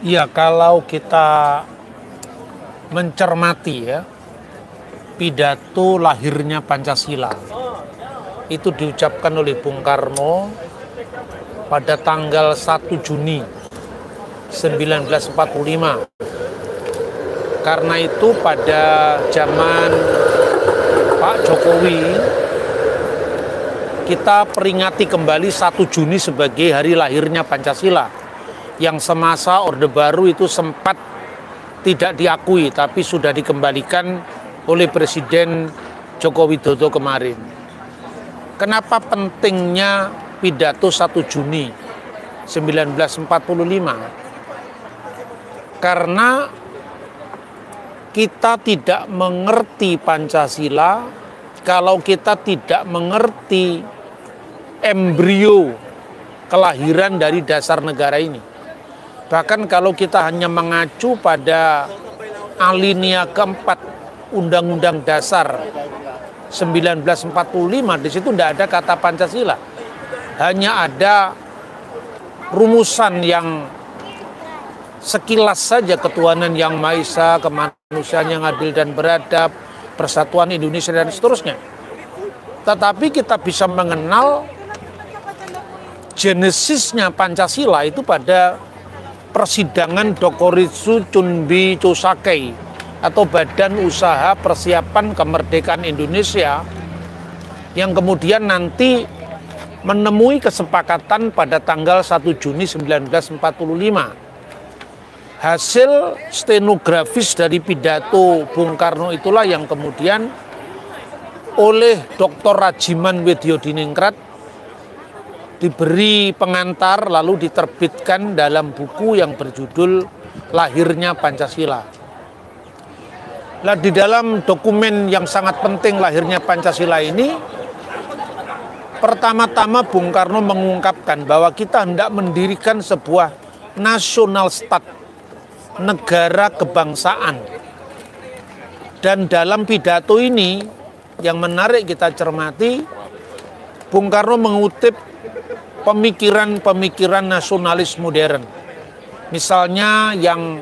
Ya, kalau kita mencermati ya, pidato lahirnya Pancasila itu diucapkan oleh Bung Karno pada tanggal 1 Juni 1945. Karena itu pada zaman Pak Jokowi kita peringati kembali 1 Juni sebagai hari lahirnya Pancasila, yang semasa Orde Baru itu sempat tidak diakui, tapi sudah dikembalikan oleh Presiden Joko Widodo kemarin. Kenapa pentingnya pidato 1 Juni 1945? Karena kita tidak mengerti Pancasila kalau kita tidak mengerti embrio kelahiran dari dasar negara ini. Bahkan kalau kita hanya mengacu pada alinea keempat Undang-Undang Dasar 1945, di situ tidak ada kata Pancasila. Hanya ada rumusan yang sekilas saja, ketuhanan yang Maha Esa, kemanusiaan yang adil dan beradab, persatuan Indonesia dan seterusnya. Tetapi kita bisa mengenal genesisnya Pancasila itu pada persidangan Dokoritsu Chunbi Chosakei atau Badan Usaha Persiapan Kemerdekaan Indonesia, yang kemudian nanti menemui kesepakatan pada tanggal 1 Juni 1945. Hasil stenografis dari pidato Bung Karno itulah yang kemudian oleh Dr. Rajiman Wedyodiningrat diberi pengantar lalu diterbitkan dalam buku yang berjudul Lahirnya Pancasila. Nah, di dalam dokumen yang sangat penting Lahirnya Pancasila ini, pertama-tama Bung Karno mengungkapkan bahwa kita hendak mendirikan sebuah national state, negara kebangsaan. Dan dalam pidato ini yang menarik kita cermati, Bung Karno mengutip pemikiran-pemikiran nasionalis modern. Misalnya yang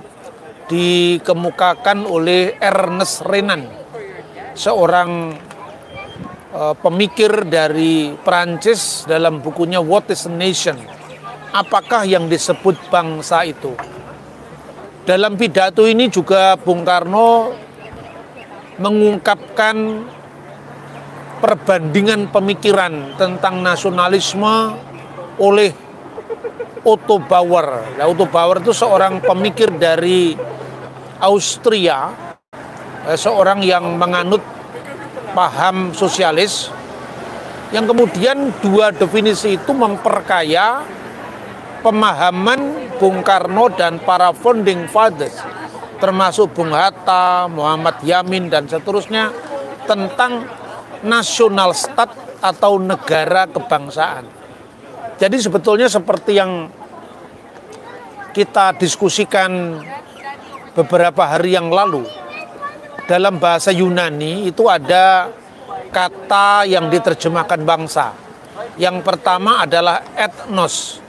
dikemukakan oleh Ernest Renan, seorang pemikir dari Prancis, dalam bukunya What is a Nation? Apakah yang disebut bangsa itu? Dalam pidato ini juga Bung Karno mengungkapkan perbandingan pemikiran tentang nasionalisme oleh Otto Bauer. Nah, Otto Bauer itu seorang pemikir dari Austria, seorang yang menganut paham sosialis, yang kemudian dua definisi itu memperkaya pemahaman Bung Karno dan para founding fathers, termasuk Bung Hatta, Muhammad Yamin, dan seterusnya, tentang national state atau negara kebangsaan. Jadi sebetulnya seperti yang kita diskusikan beberapa hari yang lalu, dalam bahasa Yunani itu ada kata yang diterjemahkan bangsa. Yang pertama adalah ethnos.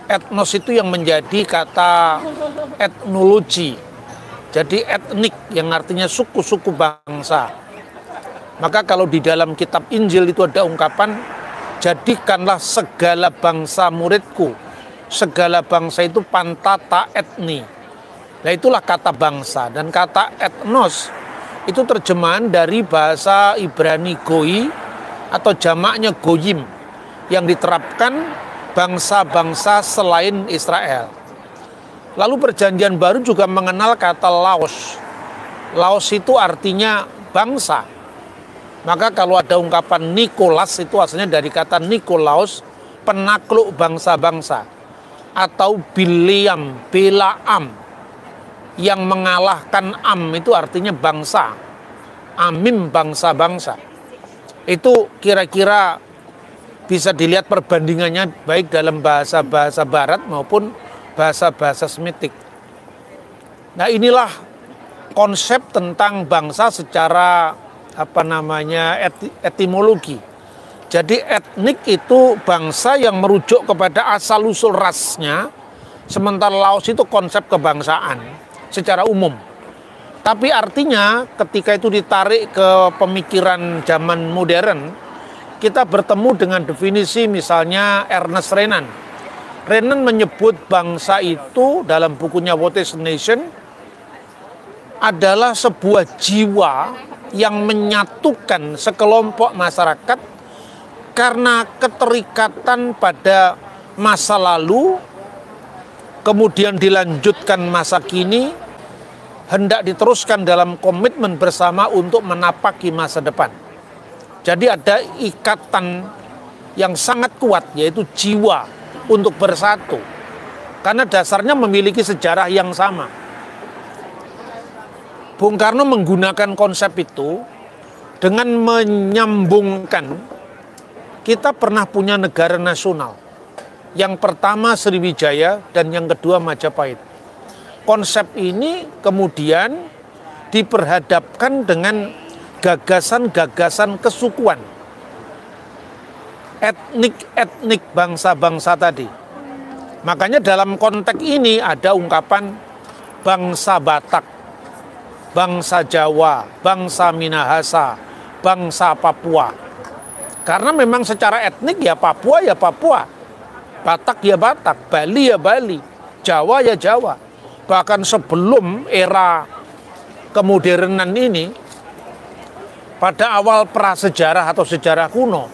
Ethnos itu yang menjadi kata etnologi. Jadi etnik yang artinya suku-suku bangsa. Maka kalau di dalam kitab Injil itu ada ungkapan, jadikanlah segala bangsa muridku. Segala bangsa itu pantata etni. Nah, itulah kata bangsa. Dan kata etnos itu terjemahan dari bahasa Ibrani goi atau jamaknya goyim, yang diterapkan bangsa-bangsa selain Israel. Lalu Perjanjian Baru juga mengenal kata laos. Laos itu artinya bangsa. Maka kalau ada ungkapan Nikolas, itu asalnya dari kata Nikolaus, penakluk bangsa-bangsa. Atau Bileam, Belaam, yang mengalahkan Am, itu artinya bangsa. Amim, bangsa-bangsa. Itu kira-kira bisa dilihat perbandingannya baik dalam bahasa-bahasa barat maupun bahasa-bahasa Semitik. Nah, inilah konsep tentang bangsa secara etimologi. Jadi etnik itu bangsa yang merujuk kepada asal-usul rasnya, Sementara Laos itu konsep kebangsaan secara umum. Tapi artinya ketika itu ditarik ke pemikiran zaman modern, kita bertemu dengan definisi misalnya Ernest Renan. Renan menyebut bangsa itu dalam bukunya What is a Nation adalah sebuah jiwa yang menyatukan sekelompok masyarakat karena keterikatan pada masa lalu, kemudian dilanjutkan masa kini, hendak diteruskan dalam komitmen bersama untuk menapaki masa depan. Jadi ada ikatan yang sangat kuat, yaitu jiwa untuk bersatu. Karena dasarnya memiliki sejarah yang sama. Bung Karno menggunakan konsep itu dengan menyambungkan, kita pernah punya negara nasional. Yang pertama Sriwijaya dan yang kedua Majapahit. Konsep ini kemudian diperhadapkan dengan gagasan-gagasan kesukuan, etnik bangsa-bangsa tadi. Makanya dalam konteks ini ada ungkapan bangsa Batak, bangsa Jawa, bangsa Minahasa, bangsa Papua. Karena memang secara etnik ya Papua, Batak ya Batak, Bali ya Bali, Jawa ya Jawa. Bahkan sebelum era kemodernan ini, pada awal prasejarah atau sejarah kuno,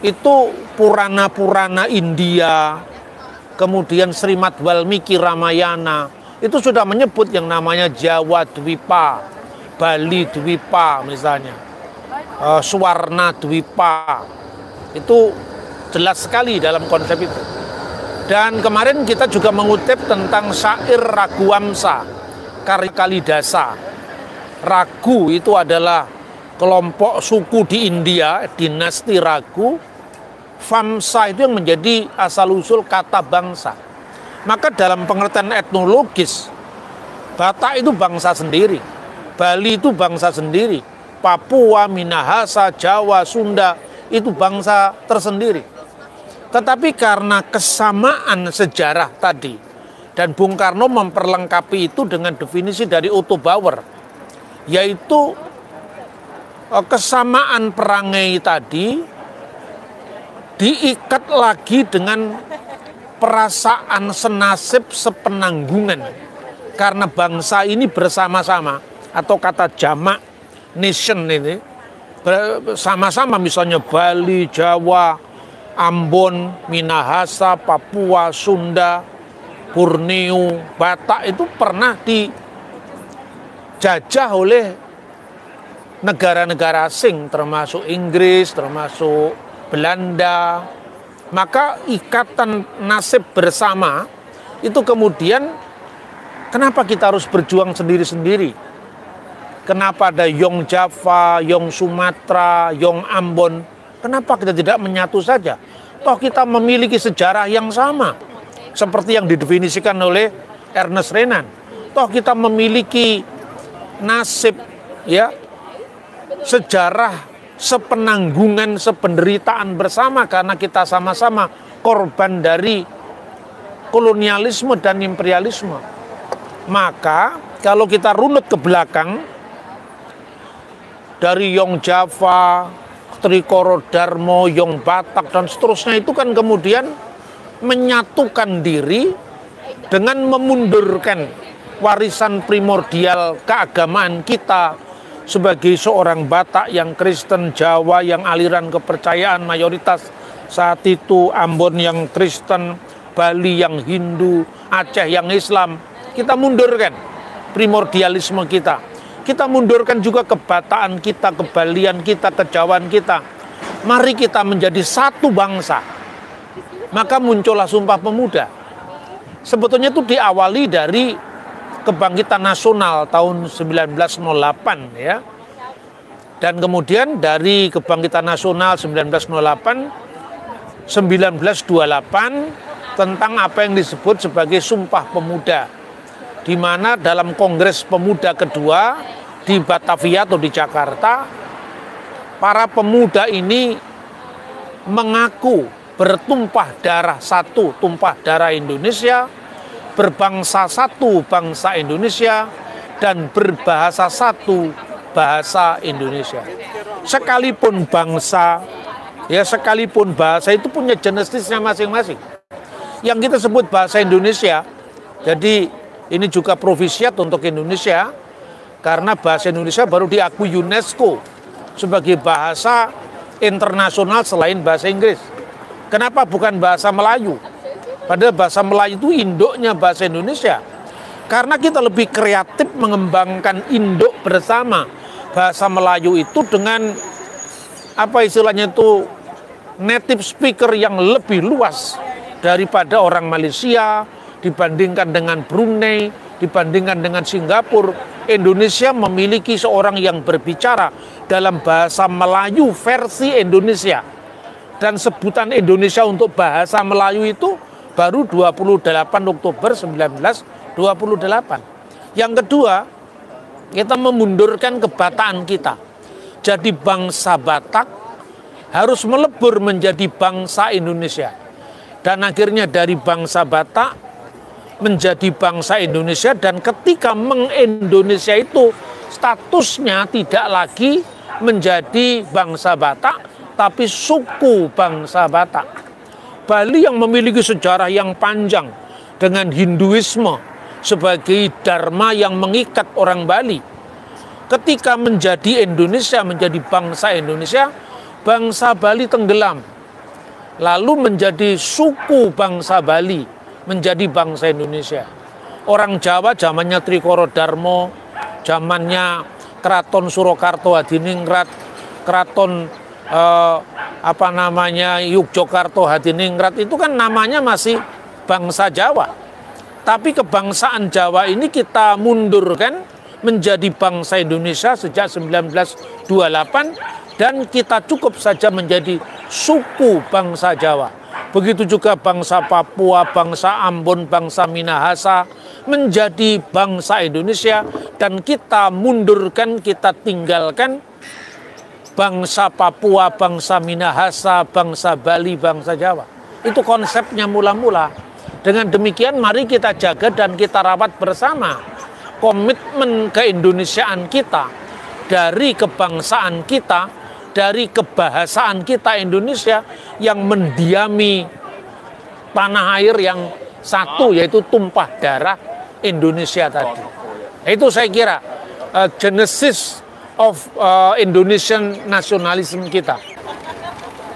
itu Purana-Purana India, kemudian Srimad Walmiki Ramayana, itu sudah menyebut yang namanya Jawa Dwipa, Bali Dwipa misalnya, Suwarna Dwipa. Itu jelas sekali dalam konsep itu. Dan kemarin kita juga mengutip tentang syair Raguamsa, karya Kalidasa. Ragu itu adalah kelompok suku di India, dinasti Ragu. Vamsa itu yang menjadi asal-usul kata bangsa. Maka dalam pengertian etnologis, Batak itu bangsa sendiri, Bali itu bangsa sendiri, Papua, Minahasa, Jawa, Sunda itu bangsa tersendiri. Tetapi karena kesamaan sejarah tadi, dan Bung Karno memperlengkapi itu dengan definisi dari Otto Bauer, yaitu kesamaan perangai tadi diikat lagi dengan perasaan senasib sepenanggungan. Karena bangsa ini bersama-sama, atau kata jamak nation ini, sama-sama misalnya Bali, Jawa, Ambon, Minahasa, Papua, Sunda, Borneo, Batak itu pernah dijajah oleh negara-negara asing, termasuk Inggris, termasuk Belanda. Maka ikatan nasib bersama itu kemudian, kenapa kita harus berjuang sendiri-sendiri? Kenapa ada Yong Java, Yong Sumatera, Yong Ambon? Kenapa kita tidak menyatu saja? Toh kita memiliki sejarah yang sama, seperti yang didefinisikan oleh Ernest Renan. Toh kita memiliki nasib, ya, sejarah sepenanggungan, sependeritaan bersama karena kita sama-sama korban dari kolonialisme dan imperialisme. Maka kalau kita runut ke belakang, dari Yong Java, Trikoro Darmo, Yong Batak, dan seterusnya itu kan kemudian menyatukan diri dengan memundurkan warisan primordial keagamaan kita sebagai seorang Batak yang Kristen, Jawa yang aliran kepercayaan mayoritas saat itu, Ambon yang Kristen, Bali yang Hindu, Aceh yang Islam. Kita mundurkan primordialisme kita. Kita mundurkan juga kebataan kita, kebalian kita, kejawaan kita. Mari kita menjadi satu bangsa. Maka muncullah Sumpah Pemuda. Sebetulnya itu diawali dari kebangkitan nasional tahun 1908 ya. Dan kemudian dari kebangkitan nasional 1908, 1928 tentang apa yang disebut sebagai Sumpah Pemuda. Di mana dalam Kongres Pemuda kedua di Batavia atau di Jakarta, para pemuda ini mengaku bertumpah darah satu, tumpah darah Indonesia, berbangsa satu bangsa Indonesia, dan berbahasa satu bahasa Indonesia. Sekalipun bangsa, ya sekalipun bahasa itu punya jenisnya masing-masing. Yang kita sebut bahasa Indonesia, jadi ini juga provisiat untuk Indonesia, karena bahasa Indonesia baru diakui UNESCO sebagai bahasa internasional selain bahasa Inggris. Kenapa bukan bahasa Melayu? Padahal bahasa Melayu itu induknya bahasa Indonesia. Karena kita lebih kreatif mengembangkan induk bersama. Bahasa Melayu itu dengan apa istilahnya itu native speaker yang lebih luas daripada orang Malaysia, dibandingkan dengan Brunei, dibandingkan dengan Singapura. Indonesia memiliki seorang yang berbicara dalam bahasa Melayu versi Indonesia. Dan sebutan Indonesia untuk bahasa Melayu itu baru 28 Oktober 1928. Yang kedua, kita memundurkan kebataan kita. Jadi bangsa Batak harus melebur menjadi bangsa Indonesia. Dan akhirnya dari bangsa Batak menjadi bangsa Indonesia, dan ketika meng-Indonesia itu statusnya tidak lagi menjadi bangsa Batak, tapi suku bangsa Batak. Bali yang memiliki sejarah yang panjang dengan Hinduisme sebagai dharma yang mengikat orang Bali. Ketika menjadi Indonesia, menjadi bangsa Indonesia, bangsa Bali tenggelam. Lalu menjadi suku bangsa Bali, menjadi bangsa Indonesia. Orang Jawa zamannya Trikoro Darmo, zamannya Keraton Surakarta Hadiningrat, Keraton Yogyakarta Hadiningrat, itu kan namanya masih bangsa Jawa. Tapi kebangsaan Jawa ini kita mundurkan menjadi bangsa Indonesia sejak 1928, dan kita cukup saja menjadi suku bangsa Jawa. Begitu juga bangsa Papua, bangsa Ambon, bangsa Minahasa menjadi bangsa Indonesia, dan kita mundurkan, kita tinggalkan bangsa Papua, bangsa Minahasa, bangsa Bali, bangsa Jawa. Itu konsepnya mula-mula. Dengan demikian mari kita jaga dan kita rawat bersama komitmen keindonesiaan kita, dari kebangsaan kita, dari kebahasaan kita Indonesia yang mendiami tanah air yang satu, yaitu tumpah darah Indonesia tadi. Itu saya kira genesis of Indonesian nationalism kita.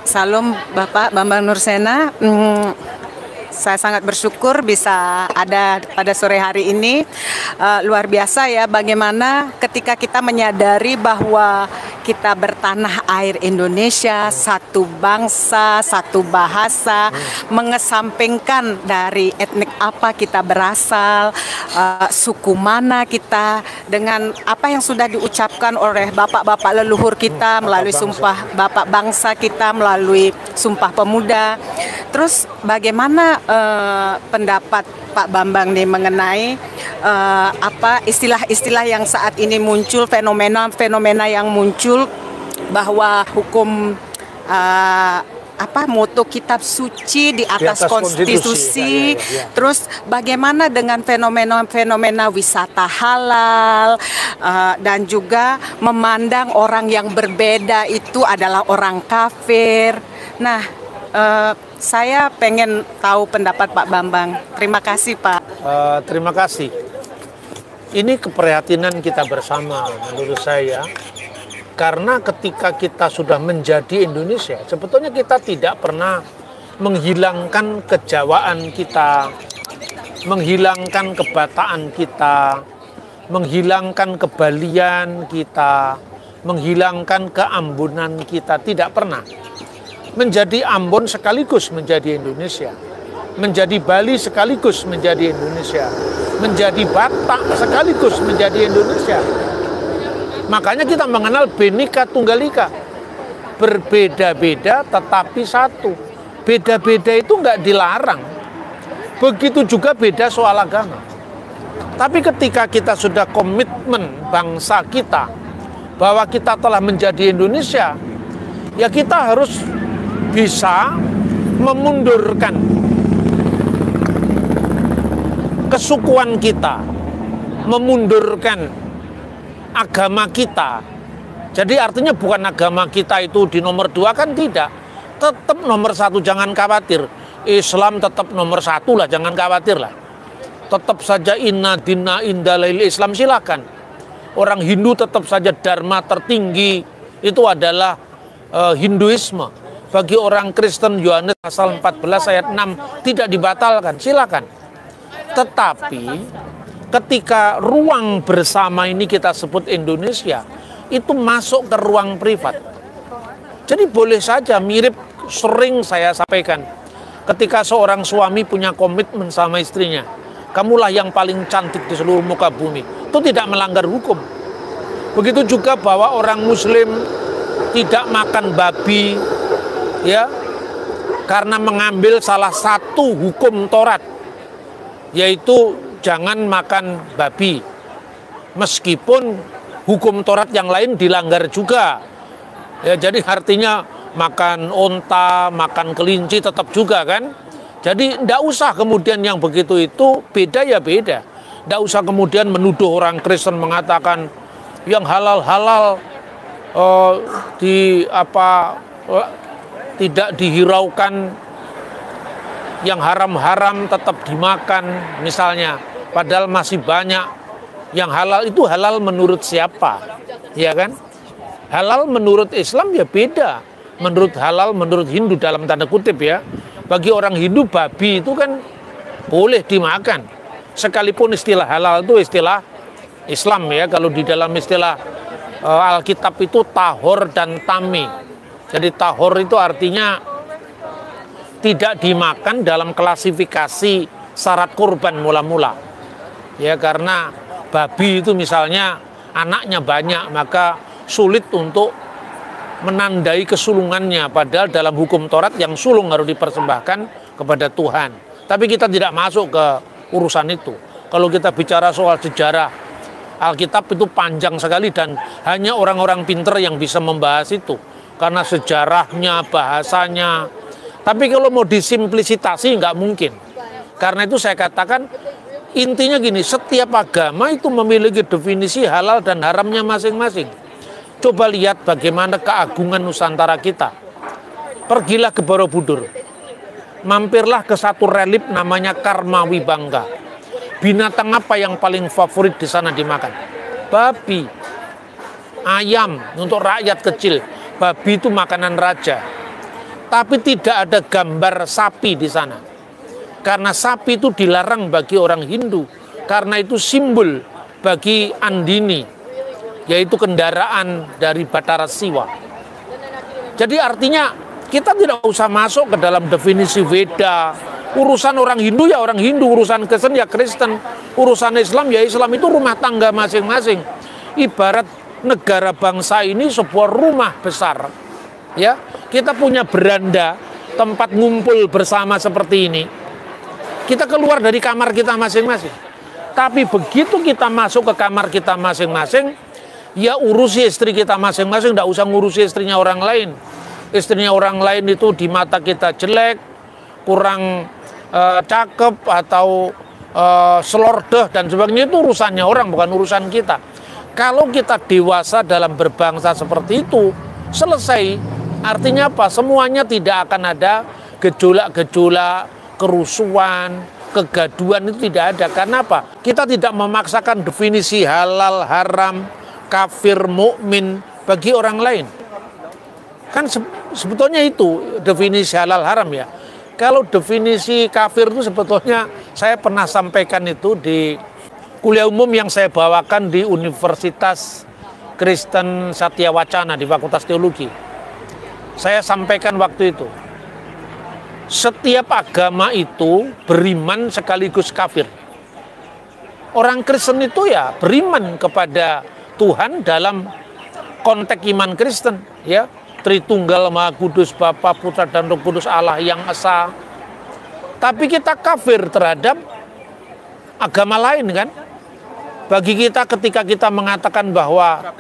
Salam Bapak Bambang Nursena. Saya sangat bersyukur bisa ada pada sore hari ini. Luar biasa ya bagaimana ketika kita menyadari bahwa kita bertanah air Indonesia, satu bangsa, satu bahasa, mengesampingkan dari etnik apa kita berasal, suku mana kita, dengan apa yang sudah diucapkan oleh bapak-bapak leluhur kita melalui sumpah bapak bangsa kita, melalui Sumpah Pemuda. Terus bagaimana pendapat Pak Bambang nih mengenai istilah-istilah yang saat ini muncul, fenomena yang muncul bahwa hukum moto kitab suci di atas konstitusi. Terus bagaimana dengan fenomena wisata halal, dan juga memandang orang yang berbeda itu adalah orang kafir. Nah, saya pengen tahu pendapat Pak Bambang. Terima kasih Pak. Terima kasih. Ini keprihatinan kita bersama menurut saya. Karena ketika kita sudah menjadi Indonesia, sebetulnya kita tidak pernah menghilangkan kejawaan kita, menghilangkan kebataan kita, menghilangkan kebalian kita, menghilangkan keambunan kita, tidak pernah. Menjadi Ambon sekaligus menjadi Indonesia, menjadi Bali sekaligus menjadi Indonesia, menjadi Batak sekaligus menjadi Indonesia. Makanya kita mengenal Bhinneka Tunggal Ika, berbeda-beda tetapi satu. Beda-beda itu nggak dilarang. Begitu juga beda soal agama. Tapi ketika kita sudah komitmen bangsa kita bahwa kita telah menjadi Indonesia, ya kita harus bisa memundurkan kesukuan kita, memundurkan agama kita. Jadi artinya bukan agama kita itu di nomor 2, kan tidak. Tetap nomor 1, jangan khawatir. Islam tetap nomor 1 lah, jangan khawatir lah. Tetap saja inna dina indalail Islam, silakan. Orang Hindu tetap saja dharma tertinggi itu adalah Hinduisme. Bagi orang Kristen, Yohanes pasal 14 ayat 6 tidak dibatalkan, silakan. Tetapi ketika ruang bersama ini kita sebut Indonesia, itu masuk ke ruang privat. Jadi boleh saja mirip, sering saya sampaikan, ketika seorang suami punya komitmen sama istrinya, kamulah yang paling cantik di seluruh muka bumi, itu tidak melanggar hukum. Begitu juga bahwa orang Muslim tidak makan babi, ya, karena mengambil salah satu hukum Taurat, yaitu jangan makan babi, meskipun hukum Taurat yang lain dilanggar juga. Ya, jadi artinya makan onta, makan kelinci tetap juga kan. Jadi tidak usah kemudian yang begitu itu beda ya beda. Tidak usah kemudian menuduh orang Kristen mengatakan yang halal-halal tidak dihiraukan, yang haram-haram tetap dimakan misalnya. Padahal masih banyak yang halal. Itu halal menurut siapa? Ya kan? Halal menurut Islam ya beda. Menurut halal menurut Hindu dalam tanda kutip ya. Bagi orang Hindu babi itu kan boleh dimakan. Sekalipun istilah halal itu istilah Islam ya. Kalau di dalam istilah Alkitab itu tahor dan tami. Jadi tahor itu artinya tidak dimakan dalam klasifikasi syarat kurban mula-mula. Ya, karena babi itu misalnya anaknya banyak, maka sulit untuk menandai kesulungannya, padahal dalam hukum Taurat yang sulung harus dipersembahkan kepada Tuhan. Tapi kita tidak masuk ke urusan itu. Kalau kita bicara soal sejarah, Alkitab itu panjang sekali dan hanya orang-orang pinter yang bisa membahas itu, karena sejarahnya, bahasanya. Tapi kalau mau disimplifikasi nggak mungkin. Karena itu saya katakan intinya gini, setiap agama itu memiliki definisi halal dan haramnya masing-masing. Coba lihat bagaimana keagungan Nusantara kita. Pergilah ke Borobudur. Mampirlah ke satu relip namanya Karmawi Bangga. Binatang apa yang paling favorit di sana dimakan? Babi. Ayam untuk rakyat kecil. Babi itu makanan raja. Tapi tidak ada gambar sapi di sana. Karena sapi itu dilarang bagi orang Hindu. Karena itu simbol bagi Andini, yaitu kendaraan dari Batara Siwa. Jadi artinya kita tidak usah masuk ke dalam definisi Weda. Urusan orang Hindu ya orang Hindu, urusan Kristen ya Kristen, urusan Islam ya Islam, itu rumah tangga masing-masing. Ibarat negara bangsa ini sebuah rumah besar. Ya, kita punya beranda, tempat ngumpul bersama seperti ini. Kita keluar dari kamar kita masing-masing. Tapi begitu kita masuk ke kamar kita masing-masing, ya urusi istri kita masing-masing, tidak usah ngurusi istrinya orang lain. Istrinya orang lain itu di mata kita jelek, kurang cakep atau selordeh dan sebagainya, itu urusannya orang, bukan urusan kita. Kalau kita dewasa dalam berbangsa seperti itu, selesai. Artinya apa? Semuanya tidak akan ada gejolak-gejolak, kerusuhan, kegaduhan, itu tidak ada. Karena apa? Kita tidak memaksakan definisi halal, haram, kafir, mukmin bagi orang lain. Kan sebetulnya itu definisi halal haram ya. Kalau definisi kafir itu sebetulnya saya pernah sampaikan itu di kuliah umum yang saya bawakan di Universitas Kristen Satya Wacana di Fakultas Teologi. Saya sampaikan waktu itu, setiap agama itu beriman sekaligus kafir. Orang Kristen itu ya beriman kepada Tuhan dalam konteks iman Kristen, ya, Tritunggal Maha Kudus, Bapa, Putra dan Roh Kudus, Allah yang Esa. Tapi kita kafir terhadap agama lain kan? Bagi kita ketika kita mengatakan bahwa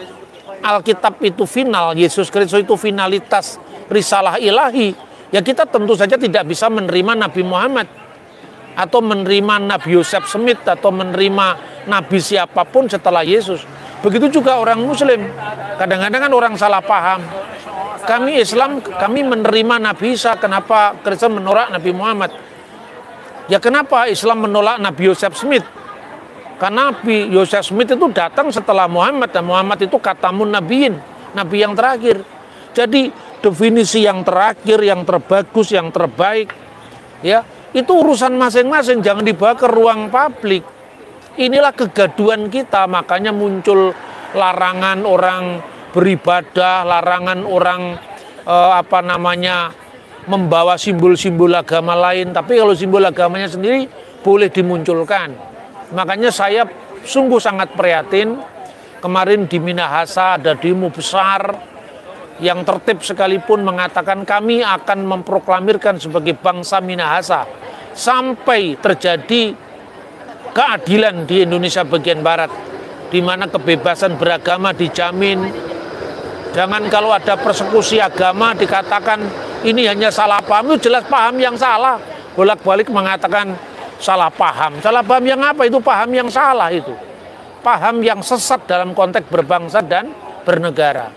Alkitab itu final, Yesus Kristus itu finalitas risalah ilahi, ya kita tentu saja tidak bisa menerima Nabi Muhammad. atau menerima Nabi Yosef Smith atau menerima Nabi siapapun setelah Yesus. Begitu juga orang Muslim. Kadang-kadang kan orang salah paham. Kami Islam, kami menerima Nabi Isa, kenapa Kristen menolak Nabi Muhammad? Ya kenapa Islam menolak Nabi Yosef Smith? Karena Nabi Yosef Smith itu datang setelah Muhammad, dan Muhammad itu katamun nabiin, Nabi yang terakhir. Jadi definisi yang terakhir, yang terbagus, yang terbaik, ya itu urusan masing-masing, jangan dibawa ke ruang publik. Inilah kegaduhan kita, makanya muncul larangan orang beribadah, larangan orang membawa simbol-simbol agama lain. Tapi kalau simbol agamanya sendiri boleh dimunculkan. Makanya saya sungguh sangat prihatin. Kemarin di Minahasa ada demo besar yang tertib sekalipun mengatakan kami akan memproklamirkan sebagai bangsa Minahasa sampai terjadi keadilan di Indonesia bagian barat, di mana kebebasan beragama dijamin. Jangan kalau ada persekusi agama dikatakan ini hanya salah paham, itu jelas paham yang salah. Bolak-balik mengatakan salah paham. Salah paham yang apa? Itu paham yang salah itu. Paham yang sesat dalam konteks berbangsa dan bernegara.